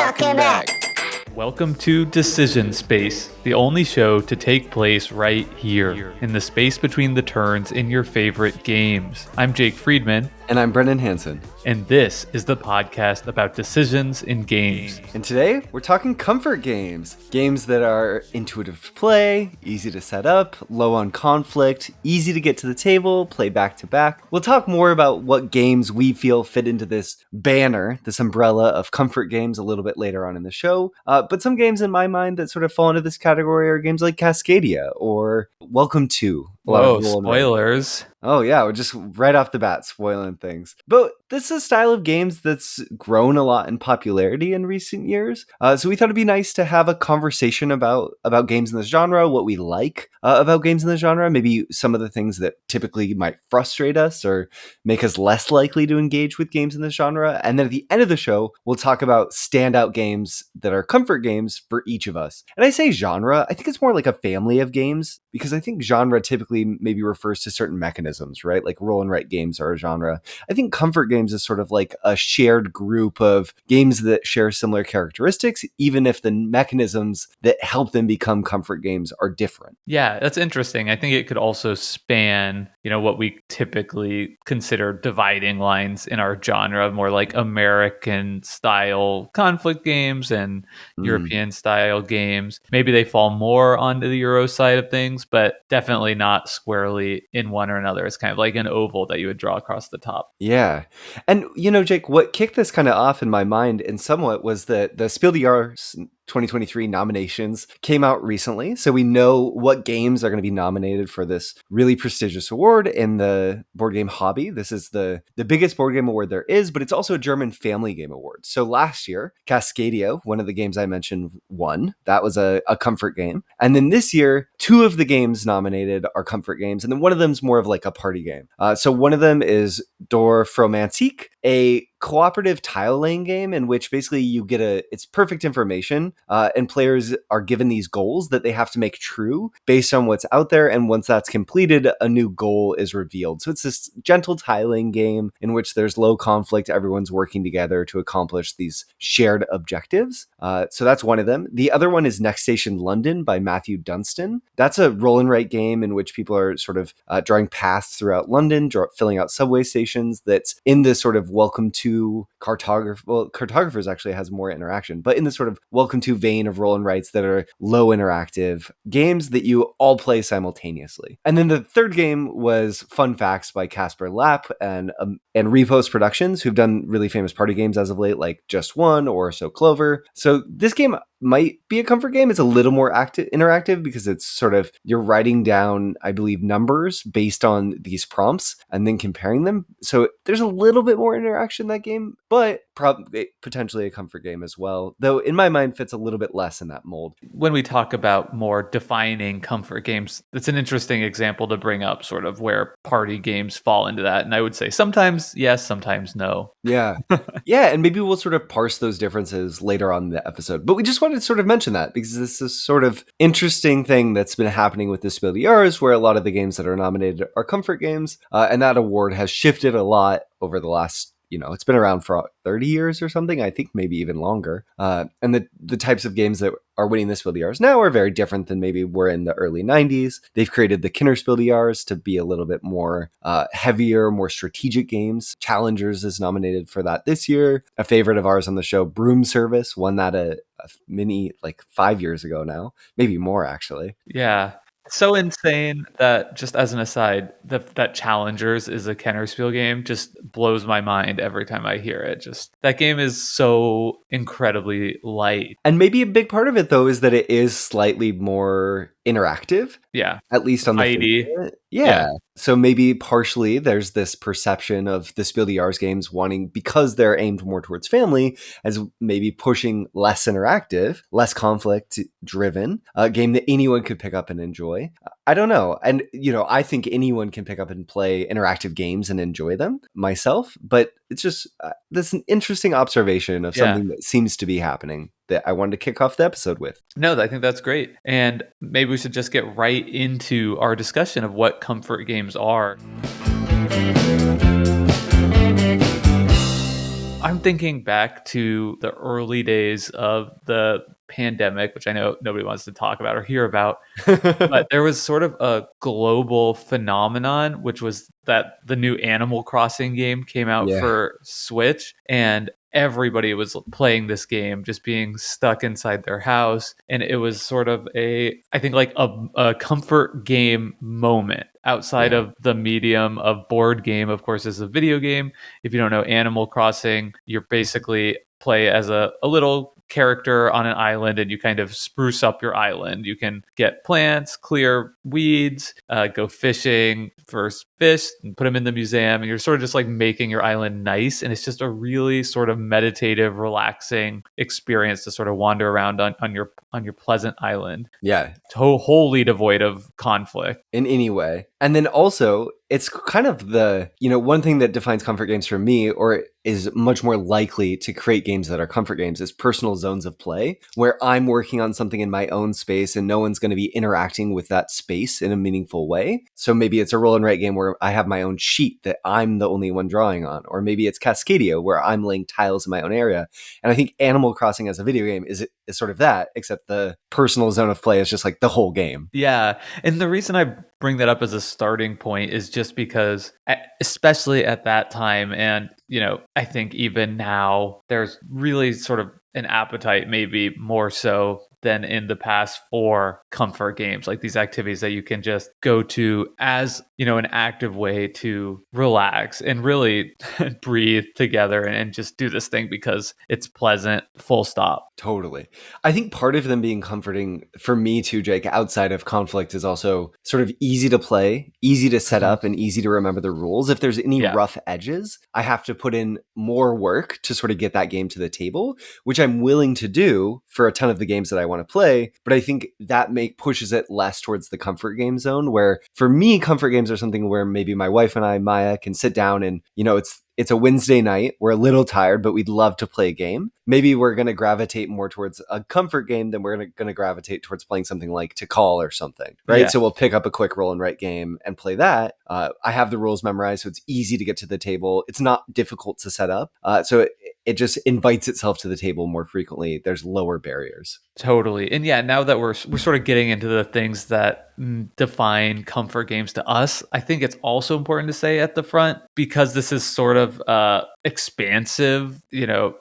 Welcome back. Welcome to Decision Space, the only show to take place right here, in the space between the turns in your favorite games. I'm Jake Friedman. And I'm Brendan Hansen. And this is the podcast about decisions in games. And today, we're talking comfort games. Games that are intuitive to play, easy to set up, low on conflict, easy to get to the table, play back to back. We'll talk more about what games we feel fit into this banner, this umbrella of comfort games a little bit later on in the show. But some games in my mind that sort of fall into this category are games like Cascadia or Welcome to. Whoa, spoilers. Oh yeah, we're just right off the bat spoiling things. But this is a style of games that's grown a lot in popularity in recent years. So we thought it'd be nice to have a conversation about games in this genre, what we like about games in the genre, maybe some of the things that typically might frustrate us or make us less likely to engage with games in this genre. And then at the end of the show, we'll talk about standout games that are comfort games for each of us. And I say genre, I think it's more like a family of games, because I think genre typically maybe refers to certain mechanisms, right? Like roll and write games are a genre. I think comfort games is sort of like a shared group of games that share similar characteristics, even if the mechanisms that help them become comfort games are different. Yeah, that's interesting. I think it could also span, what we typically consider dividing lines in our genre, more like American style conflict games and European style games. Maybe they fall more onto the Euro side of things, but definitely not squarely in one or another. It's kind of like an oval that you would draw across the top. Yeah. And, Jake, what kicked this kind of off in my mind in somewhat was that the Spiel des Jahres 2023 nominations came out recently. So we know what games are going to be nominated for this really prestigious award in the board game hobby. This is the biggest board game award there is, but it's also a German family game award. So last year, Cascadia, one of the games I mentioned, won. That was a comfort game. And then this year, two of the games nominated are comfort games. And then one of them is more of like a party game. So one of them is Dorfromantic, a cooperative tile laying game in which basically you get it's perfect information and players are given these goals that they have to make true based on what's out there, and once that's completed, a new goal is revealed. So it's this gentle tiling game in which there's low conflict, everyone's working together to accomplish these shared objectives. So that's one of them. The other one is Next Station London by Matthew Dunstan. That's a roll and write game in which people are sort of drawing paths throughout London, filling out subway stations. That's in this sort of welcome to Cartographers actually has more interaction, but in the sort of welcome to vein of roll and writes that are low interactive games that you all play simultaneously. And then the third game was Fun Facts by Casper Lapp and Repost Productions, who've done really famous party games as of late, like Just One or So Clover. So this game might be a comfort game. It's a little more interactive because it's sort of, you're writing down, I believe, numbers based on these prompts and then comparing them. So there's a little bit more interaction in that game, but potentially a comfort game as well, though in my mind fits a little bit less in that mold. When we talk about more defining comfort games, it's an interesting example to bring up, sort of where party games fall into that. And I would say sometimes yes, sometimes no. Yeah. Yeah, and maybe we'll sort of parse those differences later on in the episode. But we just wanted to sort of mention that because this is sort of interesting thing that's been happening with the Spiel des Jahres, where a lot of the games that are nominated are comfort games. And that award has shifted a lot over the last, it's been around for 30 years or something, I think maybe even longer. And the types of games that are winning the Spiel des Jahres now are very different than maybe were in the early 90s. They've created the Kinder Spiel des Jahres to be a little bit more heavier, more strategic games. Challengers is nominated for that this year. A favorite of ours on the show, Broom Service, won that a mini like 5 years ago now, maybe more actually. Yeah. So insane that, just as an aside, that Challengers is a Kennerspiel game just blows my mind every time I hear it. Just that game is so incredibly light. And maybe a big part of it, though, is that it is slightly more interactive. Yeah. At least on the ID. Yeah. So maybe partially there's this perception of the Spiel des Jahres games wanting, because they're aimed more towards family, as maybe pushing less interactive, less conflict driven, a game that anyone could pick up and enjoy. I don't know. And, I think anyone can pick up and play interactive games and enjoy them myself, but it's just, that's an interesting observation of something that seems to be happening that I wanted to kick off the episode with. No, I think that's great. And maybe we should just get right into our discussion of what comfort games are. I'm thinking back to the early days of the pandemic, which I know nobody wants to talk about or hear about. But there was sort of a global phenomenon, which was that the new Animal Crossing game came out Yeah. for Switch, and everybody was playing this game, just being stuck inside their house. And it was sort of I think like a comfort game moment outside Yeah. of the medium of board game, of course, is a video game. If you don't know Animal Crossing, you're basically play as a little character on an island and you kind of spruce up your island. You can get plants, clear weeds, go fishing for fish and put them in the museum. And you're sort of just like making your island nice. And it's just a really sort of meditative, relaxing experience to sort of wander around on your pleasant island. Yeah. Wholly devoid of conflict. In any way. And then also, it's kind of the, one thing that defines comfort games for me, or is much more likely to create games that are comfort games, is personal zones of play, where I'm working on something in my own space and no one's going to be interacting with that space in a meaningful way. So maybe it's a roll and write game where I have my own sheet that I'm the only one drawing on, or maybe it's Cascadia where I'm laying tiles in my own area. And I think Animal Crossing as a video game is sort of that, except the personal zone of play is just like the whole game. Yeah. And the reason I bring that up as a starting point is just because, especially at that time, and, I think even now, there's really sort of an appetite, maybe more so than in the past, for comfort games, like these activities that you can just go to as, an active way to relax and really breathe together and just do this thing because it's pleasant, full stop. Totally. I think part of them being comforting for me too, Jake, outside of conflict, is also sort of easy to play, easy to set up, and easy to remember the rules. If there's any rough edges, I have to put in more work to sort of get that game to the table, which I'm willing to do for a ton of the games that I want to play. But I think that pushes it less towards the comfort game zone, where for me, comfort games are something where maybe my wife and I, Maya, can sit down and, it's a Wednesday night. We're a little tired, but we'd love to play a game. Maybe we're going to gravitate more towards a comfort game than we're going to gravitate towards playing something like Tikal or something, right? Yeah. So we'll pick up a quick roll and write game and play that. I have the rules memorized, so it's easy to get to the table. It's not difficult to set up. So it just invites itself to the table more frequently. There's lower barriers. Totally. And yeah, now that we're sort of getting into the things that define comfort games to us, I think it's also important to say at the front, because this is sort of expansive,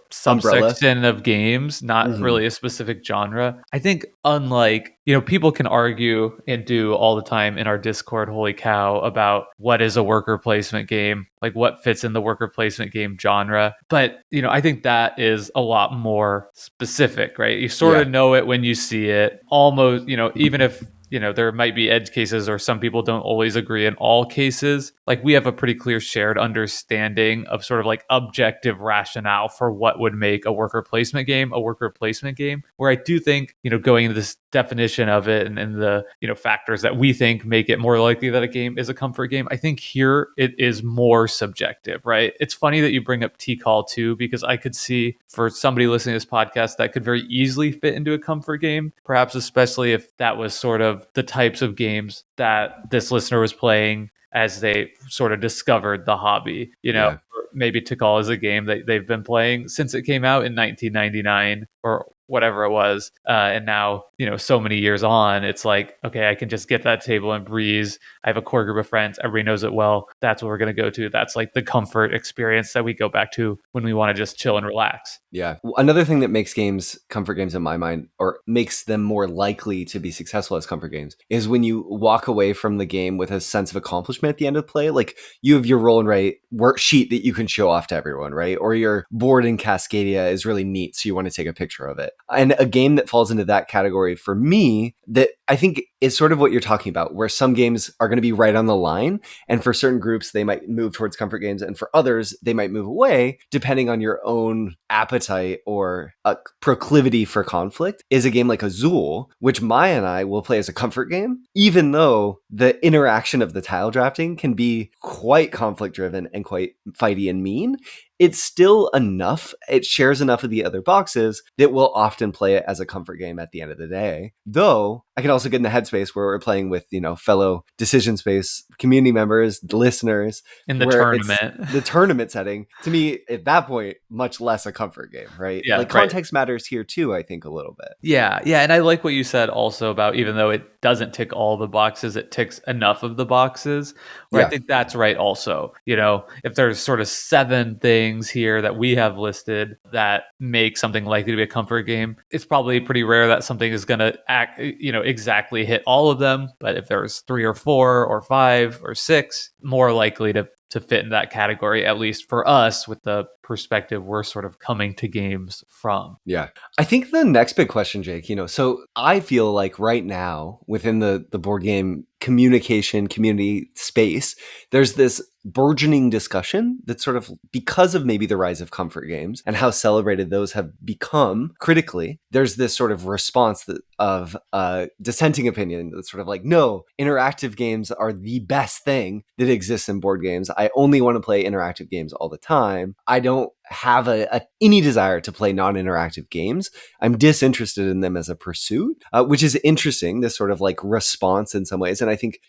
subsection of games, not really a specific genre. I think unlike, people can argue and do all the time in our Discord, holy cow, about what is a worker placement game, like what fits in the worker placement game genre. But, I think that is a lot more specific, right? You sort of know it when you see it, almost, even if there might be edge cases or some people don't always agree in all cases. Like, we have a pretty clear shared understanding of sort of like objective rationale for what would make a worker placement game a worker placement game, where I do think, going into this definition of it and the, factors that we think make it more likely that a game is a comfort game, I think here it is more subjective, right? It's funny that you bring up Tikal too, because I could see for somebody listening to this podcast that could very easily fit into a comfort game, perhaps especially if that was sort of the types of games that this listener was playing as they sort of discovered the hobby. Maybe Tikal is a game that they've been playing since it came out in 1999 or whatever it was. And now, so many years on, it's like, okay, I can just get that table and breeze. I have a core group of friends. Everybody knows it well. That's what we're going to go to. That's like the comfort experience that we go back to when we want to just chill and relax. Yeah. Another thing that makes games comfort games in my mind, or makes them more likely to be successful as comfort games, is when you walk away from the game with a sense of accomplishment at the end of play. Like, you have your roll and write worksheet that you can show off to everyone, right? Or your board in Cascadia is really neat, so you want to take a picture of it. And a game that falls into that category for me, that I think is sort of what you're talking about, where some games are going to be right on the line. And for certain groups, they might move towards comfort games. And for others, they might move away, depending on your own appetite or a proclivity for conflict, is a game like Azul, which Maya and I will play as a comfort game, even though the interaction of the tile drafting can be quite conflict driven and quite fighty and mean. It's still enough. It shares enough of the other boxes that we'll often play it as a comfort game at the end of the day. Though I can also get in the headspace headspace where we're playing with, fellow Decision Space community members, listeners, In the where it's tournament. the tournament setting, to me, at that point, much less a comfort game, right? Yeah, Like right. context matters here too, I think, a little bit. Yeah, and I like what you said also about even though it doesn't tick all the boxes, it ticks enough of the boxes. Where I Yeah. think that's right also. If there's sort of 7 things here that we have listed that make something likely to be a comfort game, it's probably pretty rare that something is going to exactly hit all of them. But if there's 3 or 4 or 5 or 6, more likely to fit in that category, at least for us, with the perspective we're sort of coming to games from. Yeah. I think the next big question, Jake, so I feel like right now within the board game communication community space, there's this burgeoning discussion that sort of, because of maybe the rise of comfort games and how celebrated those have become critically, there's this sort of response of dissenting opinion that's sort of like, no, interactive games are the best thing that exists in board games. I only want to play interactive games all the time. I don't have any desire to play non-interactive games. I'm disinterested in them as a pursuit, which is interesting, this sort of like response in some ways. And I think,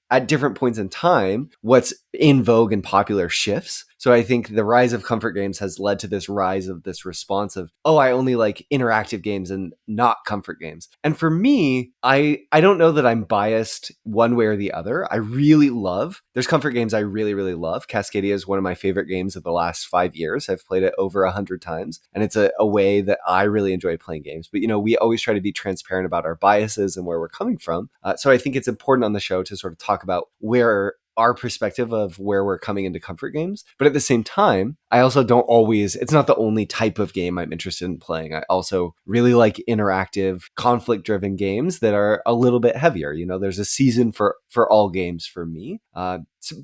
at different points in time, what's in vogue and popular shifts. So I think the rise of comfort games has led to this rise of this response of, oh, I only like interactive games and not comfort games. And for me, I don't know that I'm biased one way or the other. There's comfort games I really, really love. Cascadia is one of my favorite games of the last 5 years. I've played it over 100 times, and it's a way that I really enjoy playing games. But, we always try to be transparent about our biases and where we're coming from. So I think it's important on the show to sort of talk about where our perspective of where we're coming into comfort games. But at the same time, I also it's not the only type of game I'm interested in playing. I also really like interactive, conflict-driven games that are a little bit heavier. There's a season for all games for me.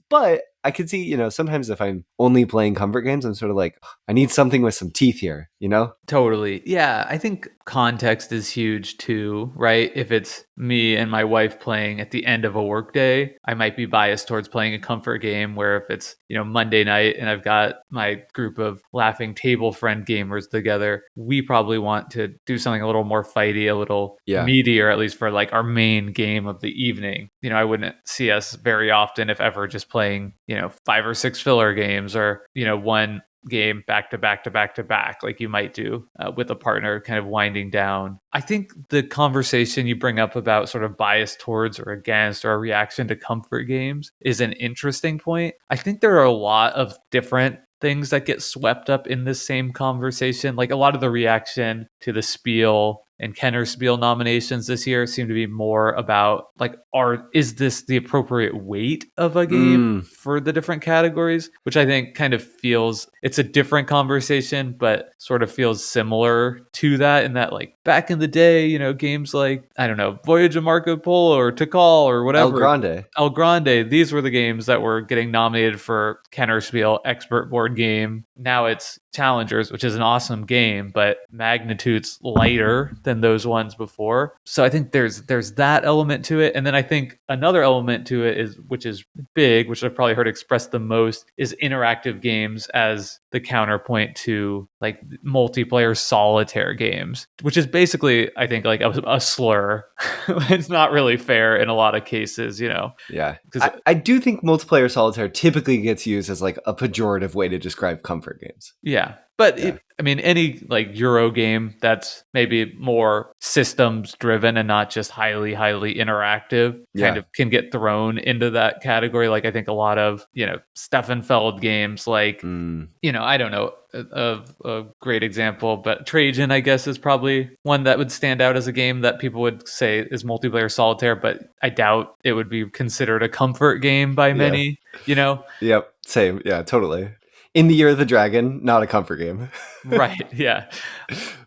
But I could see, sometimes if I'm only playing comfort games, I'm sort of like, I need something with some teeth here, Totally. Yeah, I think context is huge too, right? If it's me and my wife playing at the end of a workday, I might be biased towards playing a comfort game, where if it's, Monday night and I've got my group of laughing table friend gamers together, we probably want to do something a little more fighty, a little meatier, at least for like our main game of the evening. I wouldn't see us very often, if ever, just playing, 5 or 6 filler games, or, one game back to back to back to back, like you might do with a partner, kind of winding down. I think the conversation you bring up about sort of bias towards or against, or a reaction to comfort games, is an interesting point. I think there are a lot of different things that get swept up in this same conversation. Like a lot of the reaction to the Spiel and Kenner Spiel nominations this year seem to be more about like, is this the appropriate weight of a game for the different categories? Which I think kind of feels, it's a different conversation, but sort of feels similar to that, in that like back in the day, games like, I don't know, Voyage of Marco Polo or Tikal or whatever. El Grande, these were the games that were getting nominated for Kenner Spiel Expert Board Game. Now it's Challengers, which is an awesome game, but magnitudes lighter than those ones before. So I think there's that element to it. And then I think another element to it is, which is big, which I've probably heard expressed the most, is interactive games as the counterpoint to like multiplayer solitaire games, which is basically, I think, like a slur. It's not really fair in a lot of cases, Yeah. I do think multiplayer solitaire typically gets used as like a pejorative way to describe comfort games. Yeah. But any like Euro game that's maybe more systems driven and not just highly, highly interactive kind of can get thrown into that category. Like I think a lot of, Steffenfeld games, like, I don't know of a great example, but Trajan, I guess, is probably one that would stand out as a game that people would say is multiplayer solitaire, but I doubt it would be considered a comfort game by many, Yep. Same. Yeah, totally. In the Year of the Dragon, not a comfort game. Right. Yeah.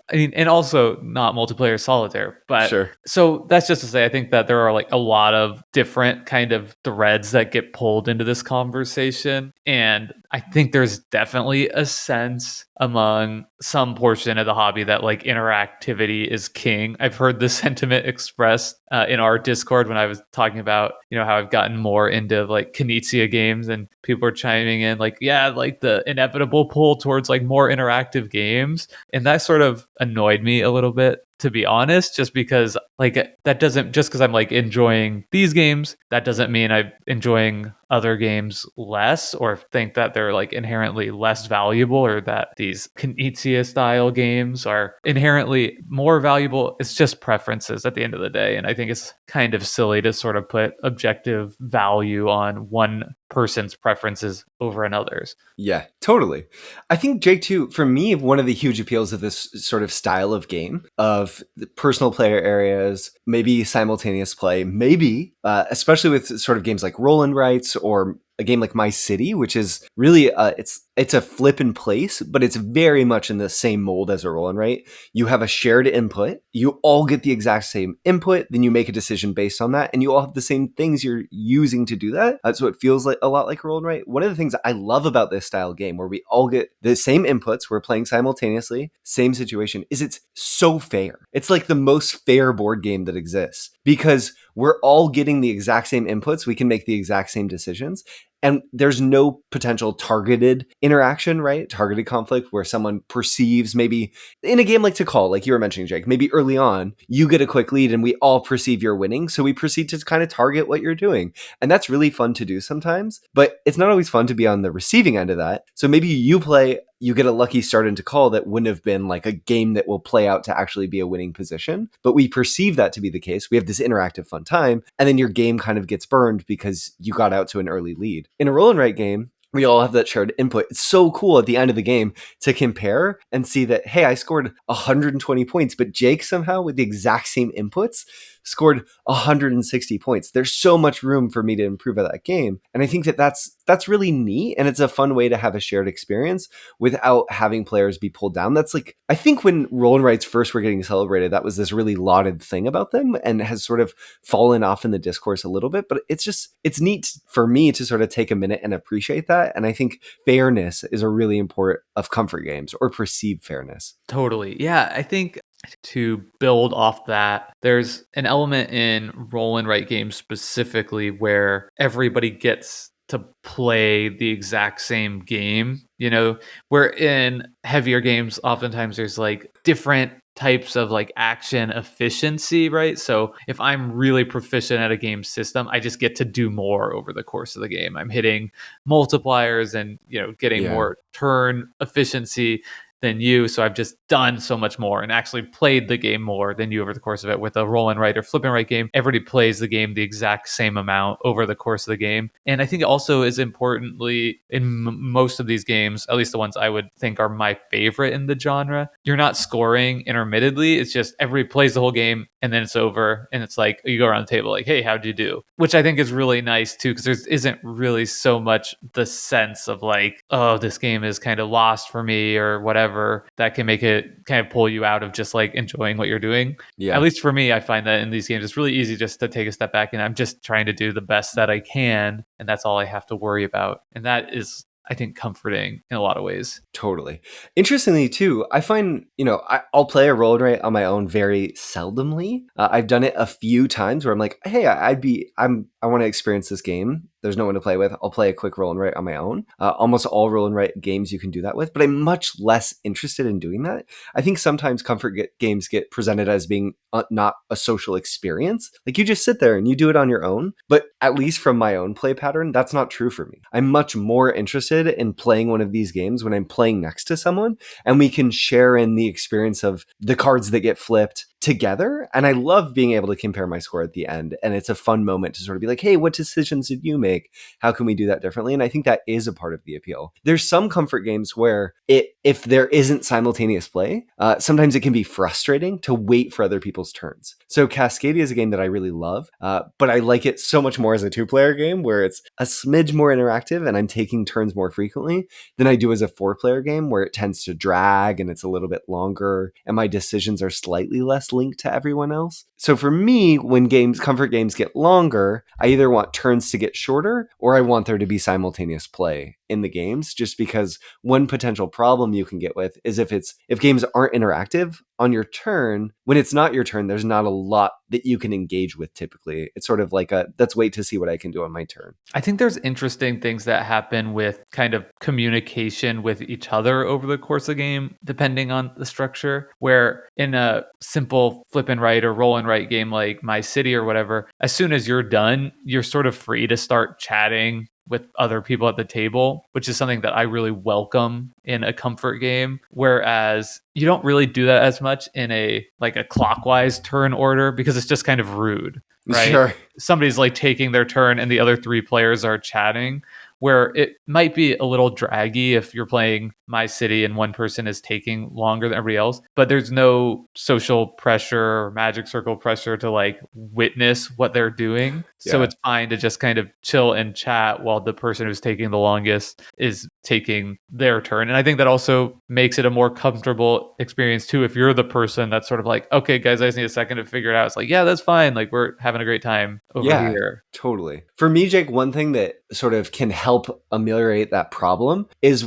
I mean, and also not multiplayer solitaire, but sure. So that's just to say, I think that there are like a lot of different kind of threads that get pulled into this conversation. And I think there's definitely a sense among some portion of the hobby that like interactivity is king. I've heard the sentiment expressed in our Discord when I was talking about, how I've gotten more into like Knizia games, and people are chiming in like, yeah, like the inevitable pull towards like more interactive games. And that sort of annoyed me a little bit. to be honest, just because like that doesn't, just because I'm like enjoying these games, that doesn't mean I'm enjoying other games less or think that they're like inherently less valuable or that these Knizia style games are inherently more valuable. It's just preferences at the end of the day. And I think it's kind of silly to sort of put objective value on one person's preferences over another's. Yeah, totally. I think, Jake, too, for me, one of the huge appeals of this sort of style of game, of the personal player areas, maybe simultaneous play, maybe, especially with sort of games like Roll and Rights or a game like My City, which is really, it's a flip in place, but it's very much in the same mold as a roll and write. You have a shared input. You all get the exact same input. Then you make a decision based on that. And you all have the same things you're using to do that. So it feels like a lot like roll and write. One of the things I love about this style game where we all get the same inputs, we're playing simultaneously, same situation, is it's so fair. It's like the most fair board game that exists because we're all getting the exact same inputs. We can make the exact same decisions. And there's no potential targeted interaction, right? Targeted conflict where someone perceives maybe in a game like Tikal, like you were mentioning, Jake, maybe early on, you get a quick lead and we all perceive you're winning. So we proceed to kind of target what you're doing. And that's really fun to do sometimes, but it's not always fun to be on the receiving end of that. So maybe you get a lucky start into Call that wouldn't have been like a game that will play out to actually be a winning position. But we perceive that to be the case. We have this interactive fun time, and then your game kind of gets burned because you got out to an early lead. In a roll and write game, we all have that shared input. It's so cool at the end of the game to compare and see that, hey, I scored 120 points, but Jake somehow with the exact same inputs scored 160 points. There's so much room for me to improve at that game. And I think that that's really neat. And it's a fun way to have a shared experience without having players be pulled down. That's like, I think when roll and rights first were getting celebrated, that was this really lauded thing about them and has sort of fallen off in the discourse a little bit. But it's neat for me to sort of take a minute and appreciate that. And I think fairness is a really important of comfort games, or perceived fairness. Totally. Yeah, I think to build off that, there's an element in roll and write games specifically where everybody gets to play the exact same game. You know, where in heavier games, oftentimes there's like different types of like action efficiency, right? So if I'm really proficient at a game system, I just get to do more over the course of the game. I'm hitting multipliers and, you know, getting more turn efficiency than you. So I've just done so much more and actually played the game more than you over the course of it. With a roll and write or flip and write game, everybody plays the game the exact same amount over the course of the game. And I think it also is importantly in most of these games, at least the ones I would think are my favorite in the genre, you're not scoring intermittently. It's just everybody plays the whole game and then it's over. And it's like, you go around the table like, hey, how'd you do? Which I think is really nice too, because there isn't really so much the sense of like, oh, this game is kind of lost for me or whatever, that can make it kind of pull you out of just like enjoying what you're doing. Yeah. At least for me, I find that in these games, it's really easy just to take a step back and I'm just trying to do the best that I can. And that's all I have to worry about. And that is, I think, comforting in a lot of ways. Totally. Interestingly, too, I find, I'll play a roll and write on my own very seldomly. I've done it a few times where I'm like, hey, I want to experience this game. There's no one to play with. I'll play a quick roll and write on my own. Almost all roll and write games you can do that with, but I'm much less interested in doing that. I think sometimes games get presented as being not a social experience. Like you just sit there and you do it on your own. But at least from my own play pattern, that's not true for me. I'm much more interested in playing one of these games when I'm playing next to someone and we can share in the experience of the cards that get flipped together. And I love being able to compare my score at the end. And it's a fun moment to sort of be like, hey, what decisions did you make? How can we do that differently? And I think that is a part of the appeal. There's some comfort games where if there isn't simultaneous play, sometimes it can be frustrating to wait for other people's turns. So Cascadia is a game that I really love, but I like it so much more as a 2-player game where it's a smidge more interactive and I'm taking turns more frequently than I do as a 4-player game where it tends to drag and it's a little bit longer and my decisions are slightly less linked to everyone else. So for me, when comfort games get longer, I either want turns to get shorter or I want there to be simultaneous play in the games, just because one potential problem you can get with is if games aren't interactive, on your turn, when it's not your turn, there's not a lot that you can engage with typically. It's sort of like let's wait to see what I can do on my turn. I think there's interesting things that happen with kind of communication with each other over the course of the game, depending on the structure, where in a simple flip and write or roll and write game like My City or whatever, as soon as you're done, you're sort of free to start chatting with other people at the table, which is something that I really welcome in a comfort game. Whereas you don't really do that as much in a clockwise turn order because it's just kind of rude, right? Sure. Somebody's like taking their turn and the other three players are chatting, where it might be a little draggy if you're playing My City and one person is taking longer than everybody else, but there's no social pressure or magic circle pressure to like witness what they're doing. So it's fine to just kind of chill and chat while the person who's taking the longest is taking their turn. And I think that also makes it a more comfortable experience too. If you're the person that's sort of like, okay, guys, I just need a second to figure it out. It's like, yeah, that's fine. Like we're having a great time over here. Totally. For me, Jake, one thing that sort of can help ameliorate that problem is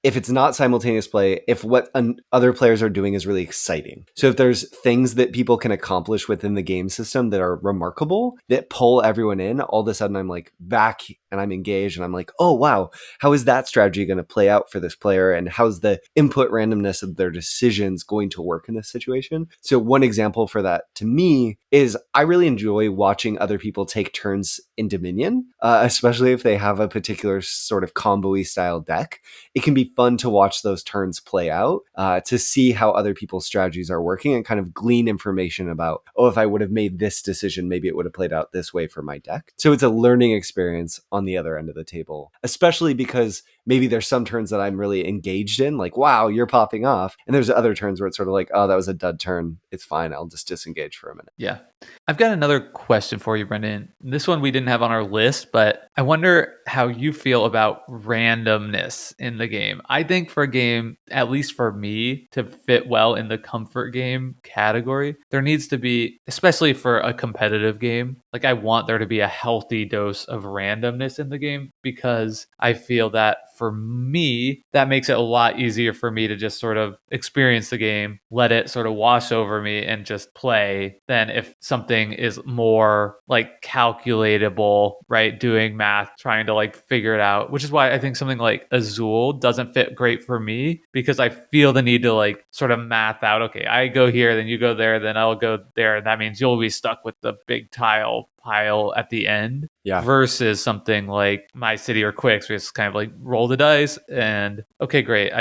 if it's not simultaneous play, if what other players are doing is really exciting. So if there's things that people can accomplish within the game system that are remarkable, that pull everyone in, all of a sudden I'm like back and I'm engaged and I'm like, oh, wow, how is that strategy going to play out for this player? And how's the input randomness of their decisions going to work in this situation? So one example for that to me is I really enjoy watching other people take turns in Dominion, especially if they have a particular sort of combo-y style deck. It can be fun to watch those turns play out, to see how other people's strategies are working and kind of glean information about, oh, if I would have made this decision, maybe it would have played out this way for my deck. So it's a learning experience on the other end of the table, especially because maybe there's some turns that I'm really engaged in, like, wow, you're popping off. And there's other turns where it's sort of like, oh, that was a dud turn. It's fine. I'll just disengage for a minute. Yeah. I've got another question for you, Brendan. This one we didn't have on our list, but I wonder how you feel about randomness in the game. I think for a game, at least for me, to fit well in the comfort game category, there needs to be, especially for a competitive game, like I want there to be a healthy dose of randomness in the game, because I feel that for me, that makes it a lot easier for me to just sort of experience the game, let it sort of wash over me and just play, than if something is more like calculatable, right? Doing math, trying to like figure it out, which is why I think something like Azul doesn't fit great for me, because I feel the need to like sort of math out, okay, I go here, then you go there, then I'll go there. And that means you'll be stuck with the big tile pile at the end. Yeah. Versus something like My City or Qwixx, where it's kind of like roll the dice and okay, great,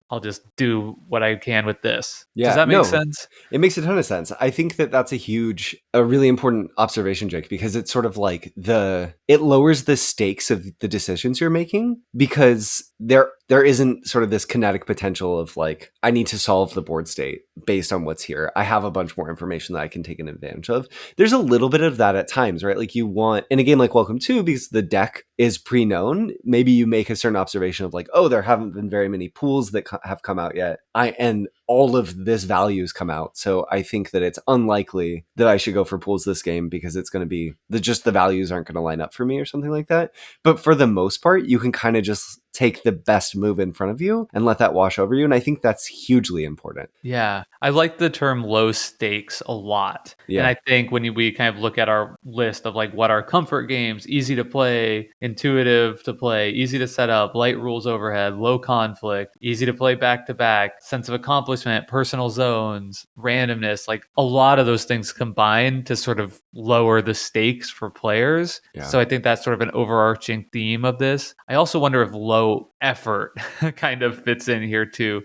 I'll just do what I can with this. Yeah, does that make sense? It makes a ton of sense. I think that that's a really important observation, Jake, because it's sort of like it lowers the stakes of the decisions you're making, because there isn't sort of this kinetic potential of like, I need to solve the board state based on what's here. I have a bunch more information that I can take an advantage of. There's a little bit of that at times, right? Like you want, in a game like Welcome to, because the deck is pre-known, maybe you make a certain observation of like, oh, there haven't been very many pools that have come out yet. And all of this values come out. So I think that it's unlikely that I should go for pools this game, because it's going to be the values aren't going to line up for me or something like that. But for the most part, you can kind of just take the best move in front of you and let that wash over you. And I think that's hugely important. Yeah. I like the term low stakes a lot. Yeah. And I think when we kind of look at our list of like what are comfort games, easy to play, intuitive to play, easy to set up, light rules overhead, low conflict, easy to play back to back, sense of accomplishment, personal zones, randomness, like a lot of those things combine to sort of lower the stakes for players. Yeah. So I think that's sort of an overarching theme of this. I also wonder if low effort kind of fits in here too.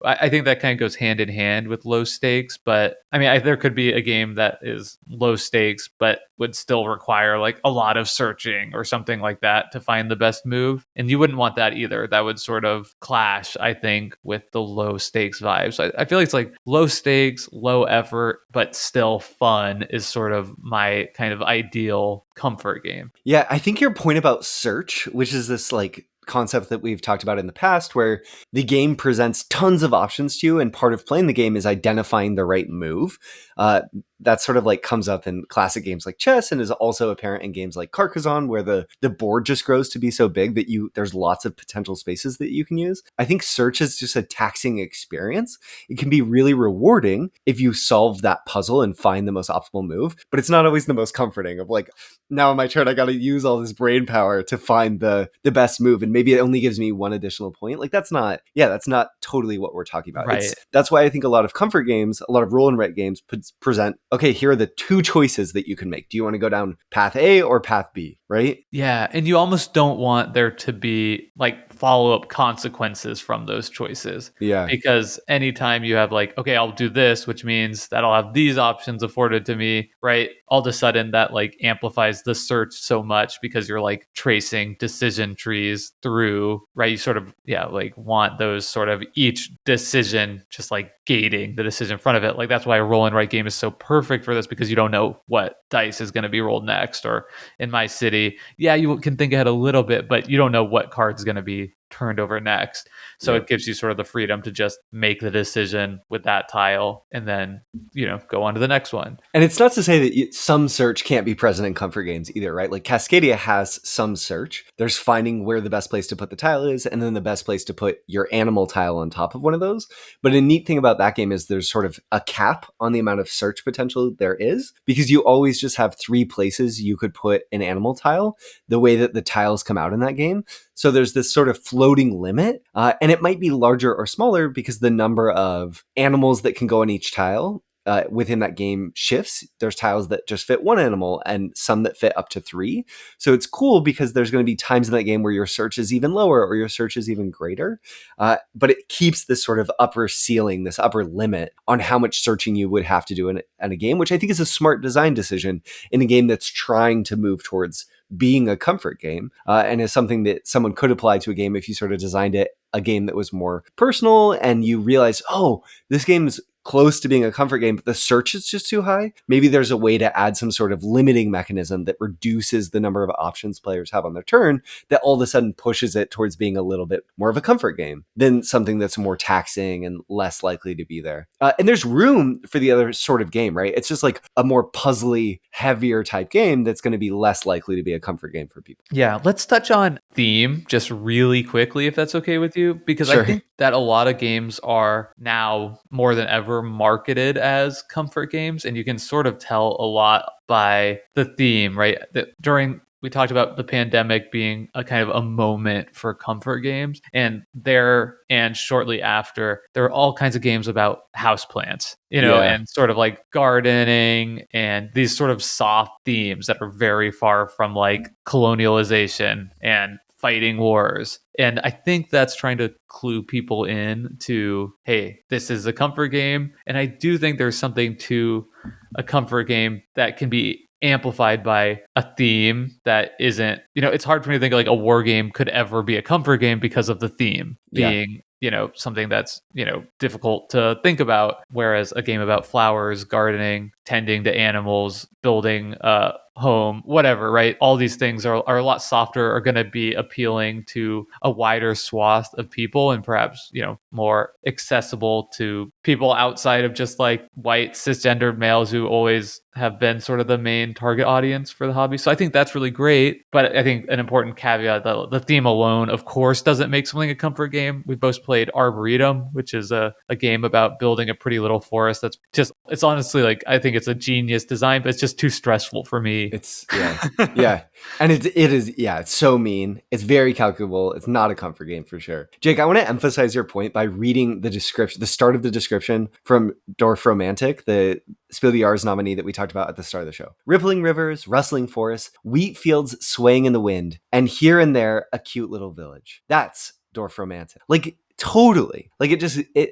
I think that kind of goes hand in hand with low stakes, but I mean, there could be a game that is low stakes, but would still require like a lot of searching or something like that to find the best move. And you wouldn't want that either. That would sort of clash, I think, with the low stakes vibes. So I feel like it's like low stakes, low effort, but still fun is sort of my kind of ideal comfort game. Yeah, I think your point about search, which is this like concept that we've talked about in the past where the game presents tons of options to you, and part of playing the game is identifying the right move. That sort of like comes up in classic games like chess and is also apparent in games like Carcasonne, where the board just grows to be so big that there's lots of potential spaces that you can use. I think search is just a taxing experience. It can be really rewarding if you solve that puzzle and find the most optimal move, but it's not always the most comforting of like, now in my turn, I got to use all this brain power to find the best move. And maybe it only gives me one additional point. Like that's not totally what we're talking about. Right. That's why I think a lot of comfort games, a lot of roll and write games present, okay, here are the two choices that you can make. Do you want to go down path A or path B? Right? Yeah. And you almost don't want there to be like follow-up consequences from those choices. Yeah. Because anytime you have like, okay, I'll do this, which means that I'll have these options afforded to me, right? All of a sudden that like amplifies the search so much because you're like tracing decision trees through, right? You sort of, like want those sort of each decision just like gating the decision in front of it. Like that's why a roll and write game is so perfect for this, because you don't know what dice is going to be rolled next. Or in my city, you can think ahead a little bit, but you don't know what card's going to be turned over next. So it gives you sort of the freedom to just make the decision with that tile and then, go on to the next one. And it's not to say that some search can't be present in comfort games either, right? Like Cascadia has some search. There's finding where the best place to put the tile is, and then the best place to put your animal tile on top of one of those. But a neat thing about that game is there's sort of a cap on the amount of search potential there is, because you always just have 3 places you could put an animal tile, the way that the tiles come out in that game. So there's this sort of floating limit, and it might be larger or smaller because the number of animals that can go on each tile within that game shifts. There's tiles that just fit 1 animal and some that fit up to 3. So it's cool because there's going to be times in that game where your search is even lower or your search is even greater. But it keeps this sort of upper ceiling, this upper limit on how much searching you would have to do in a game, which I think is a smart design decision in a game that's trying to move towards being a comfort game, and is something that someone could apply to a game if you sort of designed it a game that was more personal and you realize, oh, this game's close to being a comfort game, but the search is just too high. Maybe there's a way to add some sort of limiting mechanism that reduces the number of options players have on their turn, that all of a sudden pushes it towards being a little bit more of a comfort game than something that's more taxing and less likely to be there. And there's room for the other sort of game, right? It's just like a more puzzly, heavier type game that's going to be less likely to be a comfort game for people. Yeah, let's touch on theme just really quickly, if that's okay with you, because Sure. I think that a lot of games are now more than ever marketed as comfort games, and you can sort of tell a lot by the theme, right? We talked about the pandemic being a kind of a moment for comfort games, and shortly after, there are all kinds of games about houseplants, and sort of like gardening and these sort of soft themes that are very far from like colonialization and fighting wars. And I think that's trying to clue people in to, hey, this is a comfort game. And I do think there's something to a comfort game that can be amplified by a theme that isn't, it's hard for me to think like a war game could ever be a comfort game because of the theme being, something that's, difficult to think about. Whereas a game about flowers, gardening, tending to animals, building a home, whatever, right? All these things are a lot softer, are going to be appealing to a wider swath of people, and perhaps, more accessible to people outside of just like white cisgendered males who always have been sort of the main target audience for the hobby. So I think that's really great. But I think an important caveat, the theme alone, of course, doesn't make something a comfort game. We've both played Arboretum, which is a game about building a pretty little forest. It's honestly like, I think it's a genius design, but it's just too stressful for me. It's yeah. And it is, it's so mean. It's very calculable. It's not a comfort game for sure. Jake, I want to emphasize your point by reading the description, the start of the description from Dorfromantic, the Spiel des Jahres nominee that we talked about at the start of the show. Rippling rivers, rustling forests, wheat fields swaying in the wind, and here and there a cute little village. That's Dorfromantic. Like, Totally. Like it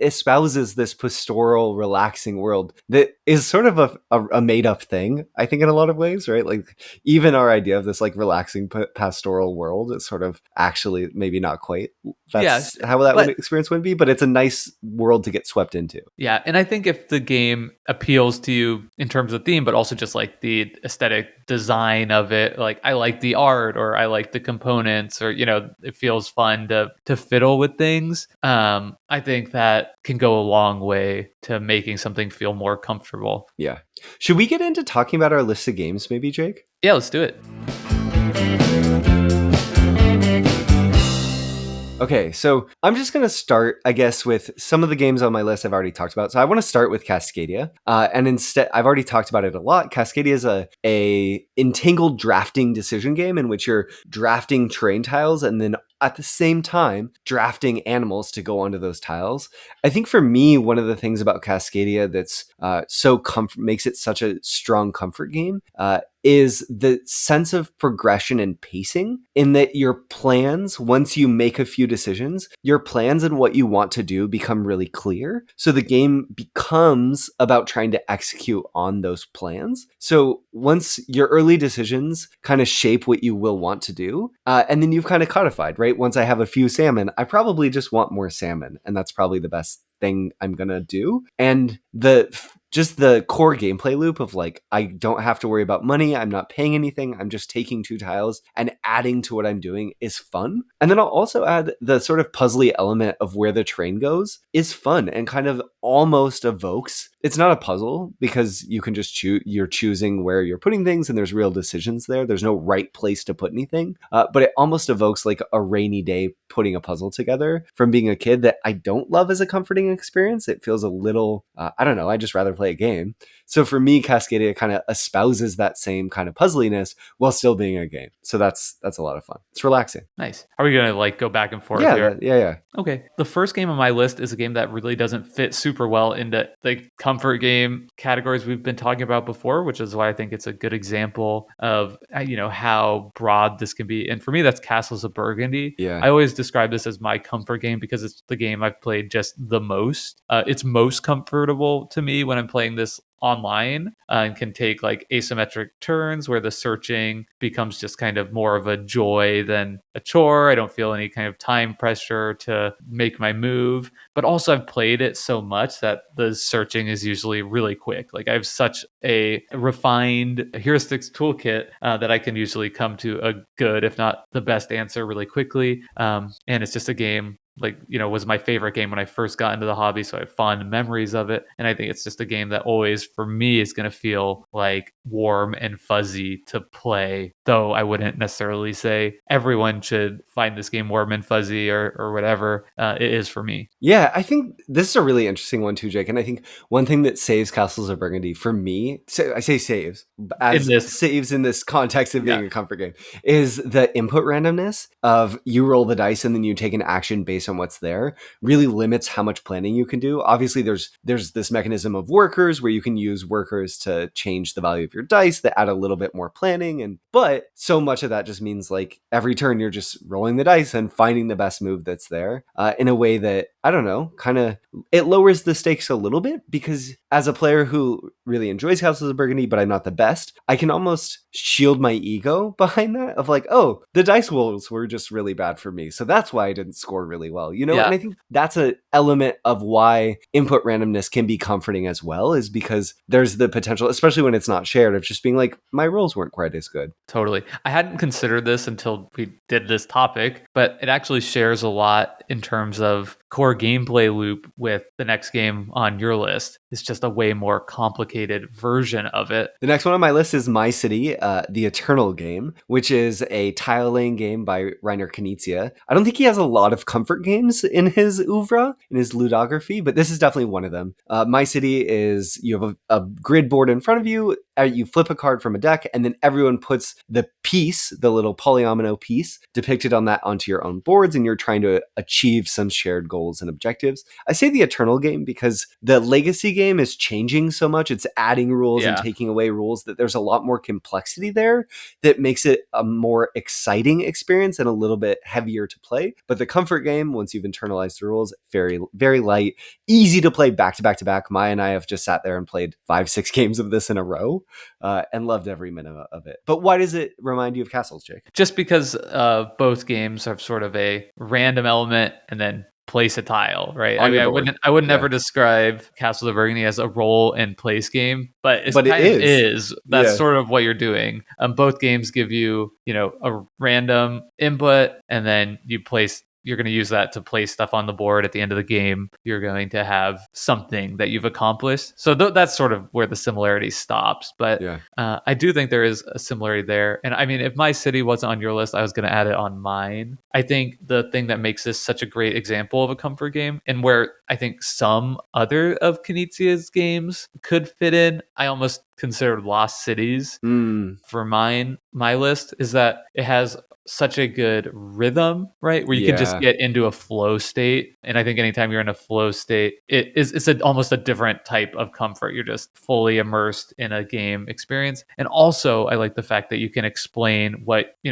espouses this pastoral, relaxing world that is sort of a made up thing, I think, in a lot of ways, right? Like even our idea of this like relaxing pastoral world is sort of actually maybe not quite Yeah, that's how that but experience would be, but it's a nice world to get swept into. yeah, and I think if the game appeals to you in terms of theme, but also just like the aesthetic design of it, like I like the art or I like the components, or it feels fun to fiddle with things. I think that can go a long way to making something feel more comfortable. Yeah. Should we get into talking about our list of games, maybe, Jake? Yeah, let's do it. Okay, so I'm just going to start, I guess, with some of the games on my list I've already talked about. So I want to start with Cascadia. And instead, I've already talked about it a lot. Cascadia is a entangled drafting decision game in which you're drafting terrain tiles and then at the same time drafting animals to go onto those tiles. I think for me, one of the things about Cascadia that's makes it such a strong comfort game is the sense of progression and pacing, in that your plans, once you make a few decisions, your plans and what you want to do become really clear. So the game becomes about trying to execute on those plans. So once your early decisions kind of shape what you will want to do, and then you've kind of codified, right? Once I have a few salmon, I probably just want more salmon, and that's probably the best thing I'm gonna do. And just the core gameplay loop of like, I don't have to worry about money, I'm not paying anything, I'm just taking 2 tiles and adding to what I'm doing is fun. And then I'll also add the sort of puzzly element of where the train goes is fun and kind of almost evokes, it's not a puzzle because you can just you're choosing where you're putting things and there's real decisions there. There's no right place to put anything, but it almost evokes like a rainy day putting a puzzle together from being a kid that I don't love as a comforting experience. It feels a little, I don't know, I just rather play a game. So for me, Cascadia kind of espouses that same kind of puzzliness while still being a game. So that's a lot of fun. It's relaxing. Nice. Are we going to like go back and forth Yeah, here? yeah. Okay. The first game on my list is a game that really doesn't fit super well into the comfort game categories we've been talking about before, which is why I think it's a good example of, how broad this can be. And for me, that's Castles of Burgundy. Yeah. I always describe this as my comfort game because it's the game I've played just the most. It's most comfortable to me when I'm playing this online, and can take like asymmetric turns where the searching becomes just kind of more of a joy than a chore. I don't feel any kind of time pressure to make my move, but also I've played it so much that the searching is usually really quick. Like I have such a refined heuristics toolkit that I can usually come to a good, if not the best answer really quickly. And it's just a game was my favorite game when I first got into the hobby. So I have fond memories of it. And I think it's just a game that always, for me, is going to feel like warm and fuzzy to play. Though I wouldn't necessarily say everyone should find this game warm and fuzzy or whatever. It is for me. Yeah, I think this is a really interesting one too, Jake. And I think one thing that saves Castles of Burgundy for me, I say saves, as saves in this context of being a comfort game, is the input randomness of you roll the dice and then you take an action based on what's there, really limits how much planning you can do. Obviously, there's this mechanism of workers where you can use workers to change the value of your dice that add a little bit more planning. But so much of that just means like every turn you're just rolling the dice and finding the best move that's there in a way that, I don't know, kind of it lowers the stakes a little bit, because as a player who really enjoys Castles of Burgundy, but I'm not the best, I can almost shield my ego behind that of like, oh, the dice rolls were just really bad for me, so that's why I didn't score really well, And I think that's an element of why input randomness can be comforting as well, is because there's the potential, especially when it's not shared, of just being like, my rolls weren't quite as good. Totally. I hadn't considered this until we did this topic, but it actually shares a lot in terms of core gameplay loop with the next game on your list. It's just a way more complicated version of it. The next one on my list is My City, the Eternal game, which is a tile laying game by Rainer Knizia. I don't think he has a lot of comfort games in his oeuvre, in his ludography, but this is definitely one of them. My City is, you have a grid board in front of you, you flip a card from a deck, and then everyone puts the piece, the little polyomino piece depicted on that onto your own boards, and you're trying to achieve some shared goals and objectives. I say the Eternal game because the Legacy game is changing so much. It's adding rules and taking away rules that there's a lot more complexity there that makes it a more exciting experience and a little bit heavier to play. But the Comfort game, once you've internalized the rules, very, very light, easy to play back to back to back. Maya and I have just sat there and played 5-6 games of this in a row and loved every minute of it. But why does it remind you of Castles, Jake? Just because both games have sort of a random element and then place a tile, right? I mean, I wouldn't ever describe Castle of Burgundy as a roll and place game, but it is. That's sort of what you're doing. Both games give you, a random input, and then you're going to use that to place stuff on the board. At the end of the game, you're going to have something that you've accomplished. So that's sort of where the similarity stops. But I do think there is a similarity there. And I mean, if My City wasn't on your list, I was going to add it on mine. I think the thing that makes this such a great example of a comfort game, and where I think some other of Knizia's games could fit in, I almost considered Lost Cities for my list, is that it has such a good rhythm, right? Where you can just get into a flow state. And I think anytime you're in a flow state, it's almost a different type of comfort. You're just fully immersed in a game experience. And also I like the fact that you can explain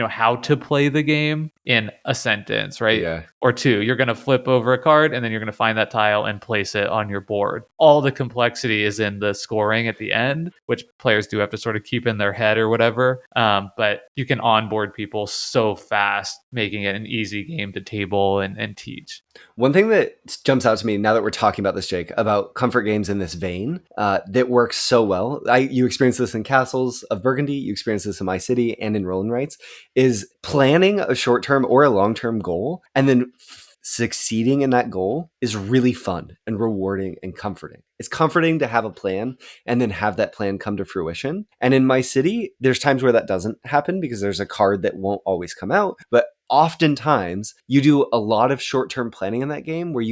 how to play the game in a sentence, right? Yeah. Or two. You're going to flip over a card and then you're going to find that tile and place it on your board. All the complexity is in the scoring at the end, which players do have to sort of keep in their head or whatever. But you can onboard people so fast, making it an easy game to table and teach. One thing that jumps out to me now that we're talking about this, Jake, about comfort games in this vein that works so well, you experience this in Castles of Burgundy, you experience this in My City and in Roll and Rights, is planning a short-term or a long-term goal and then succeeding in that goal is really fun and rewarding and comforting. It's comforting to have a plan and then have that plan come to fruition. And in My City, there's times where that doesn't happen because there's a card that won't always come out. But oftentimes you do a lot of short-term planning in that game where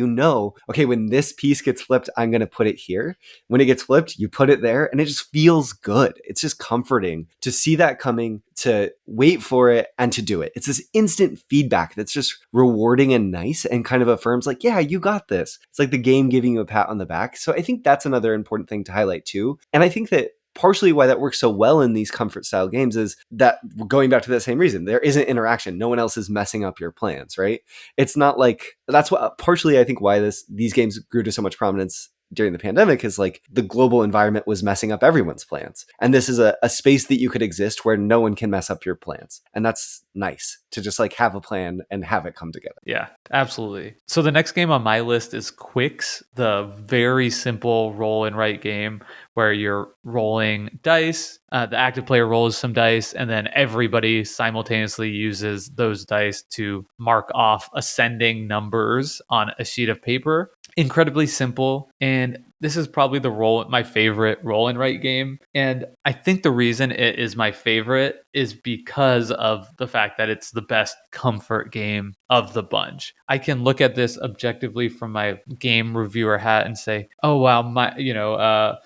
okay, when this piece gets flipped, I'm going to put it here. When it gets flipped, you put it there, and it just feels good. It's just comforting to see that coming, to wait for it, and to do it. It's this instant feedback that's just rewarding and nice and kind of affirms like, yeah, you got this. It's like the game giving you a pat on the back. So I think that's another important thing to highlight too. And I think that partially why that works so well in these comfort style games is that, going back to that same reason, there isn't interaction. No one else is messing up your plans, right? It's not like, that's what partially I think why these games grew to so much prominence during the pandemic, is like the global environment was messing up everyone's plans. And this is a space that you could exist where no one can mess up your plans. And that's nice to just like have a plan and have it come together. Yeah, absolutely. So the next game on my list is Qwixx, the very simple roll and write game where you're rolling dice. The active player rolls some dice, and then everybody simultaneously uses those dice to mark off ascending numbers on a sheet of paper. Incredibly simple. And this is probably my favorite roll and write game. And I think the reason it is my favorite is because of the fact that it's the best comfort game of the bunch. I can look at this objectively from my game reviewer hat and say, oh, wow,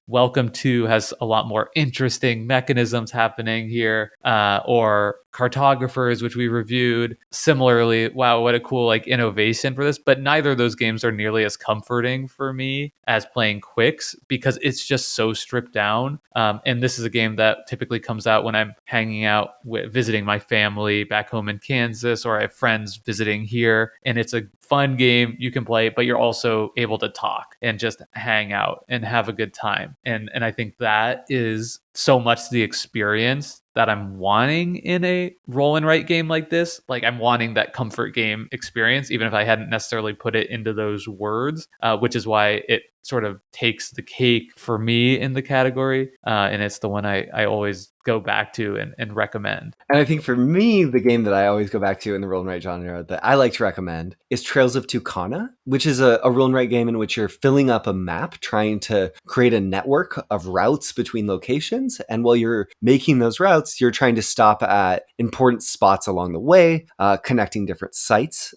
Welcome to has a lot more interesting mechanisms happening here, or Cartographers, which we reviewed. Similarly, wow, what a cool innovation for this. But neither of those games are nearly as comforting for me as playing Qwixx, because it's just so stripped down. And this is a game that typically comes out when I'm hanging out visiting my family back home in Kansas, or I have friends visiting here, and it's a fun game you can play, but you're also able to talk and just hang out and have a good time. And I think that is so much the experience that I'm wanting in a roll and write game like this. Like, I'm wanting that comfort game experience, even if I hadn't necessarily put it into those words, which is why it sort of takes the cake for me in the category. And it's the one I always go back to and recommend. And I think for me, the game that I always go back to in the roll and write genre that I like to recommend is Trails of Tucana, which is a roll and write game in which you're filling up a map, trying to create a network of routes between locations. And while you're making those routes, you're trying to stop at important spots along the way, connecting different sites,